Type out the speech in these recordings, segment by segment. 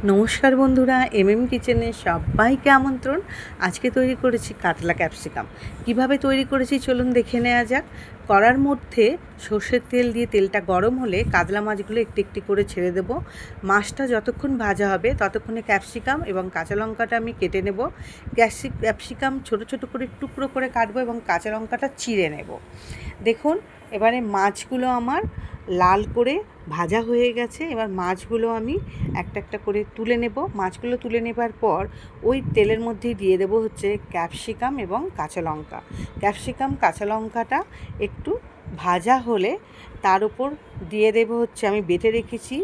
নমস্কার বন্ধুরা, এমএম কিচেনে সবাইকে আমন্ত্রণ। আজকে তৈরি করেছি কাতলা ক্যাপসিকাম। কিভাবে তৈরি করেছি চলুন দেখে নেওয়া যাক। কড়ার মধ্যে সর্ষের তেল দিয়ে তেলটা গরম হলে কাতলা মাছগুলো একটু একটু করে ছেড়ে দেব। মাছটা যতক্ষণ ভাজা হবে ততক্ষণে ক্যাপসিকাম এবং কাঁচা লঙ্কাটা আমি কেটে নেব। ক্যাপসিকাম ছোটো ছোটো করে টুকরো করে কাটবো এবং কাঁচা লঙ্কাটা চিড়ে নেব। দেখুন, এবারে মাছগুলো আমার লাল করে ভাজা হয়ে গেছে। এবার মাছগুলো আমি একটা একটা করে তুলে নেব। মাছগুলো তুলে নেবার পর ওই তেলের মধ্যেই দিয়ে দেবো হচ্ছে ক্যাপসিকাম এবং কাঁচা লঙ্কা। ক্যাপসিকাম কাঁচা লঙ্কাটা একটু ভাজা হলে তার উপর দিয়ে দেবো হচ্ছে আমি বেটে রেখেছি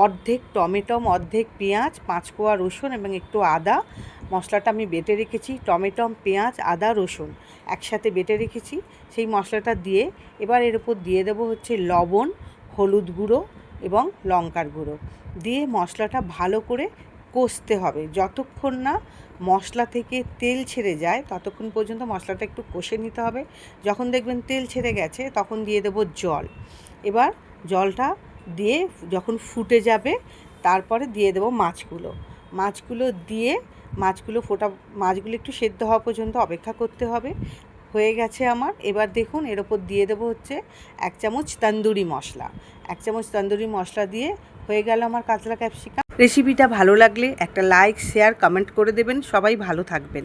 অর্ধেক টমেটো, অর্ধেক পেঁয়াজ, 5 কোয়া রসুন এবং একটু আদা। মশলাটা আমি বেটে রেখেছি, টমেটো, পেঁয়াজ, আদা, রসুন একসাথে বেটে রেখেছি। সেই মশলাটা দিয়ে এবার এর উপর দিয়ে দেবো হচ্ছে লবণ, হলুদ গুঁড়ো এবং লঙ্কার গুঁড়ো দিয়ে মশলাটা ভালো করে কষতে হবে। যতক্ষণ না মশলা থেকে তেল ছেড়ে যায় ততক্ষণ পর্যন্ত মশলাটা একটু কষে নিতে হবে। যখন দেখবেন তেল ছেড়ে গেছে তখন দিয়ে দেবো জল। এবার জলটা দিয়ে যখন ফুটে যাবে তারপরে দিয়ে দেবো মাছগুলো দিয়ে মাছগুলো একটু সেদ্ধ হওয়া পর্যন্ত অপেক্ষা করতে হবে। হয়ে গেছে আমার। এবার দেখুন, এর ওপর দিয়ে দেবো হচ্ছে 1 চামচ তন্দুরি মশলা। 1 চামচ তন্দুরি মশলা দিয়ে হয়ে গেল আমার কাতলা ক্যাপসিকাম। রেসিপিটা ভালো লাগলে একটা লাইক, শেয়ার, কমেন্ট করে দেবেন। সবাই ভালো থাকবেন।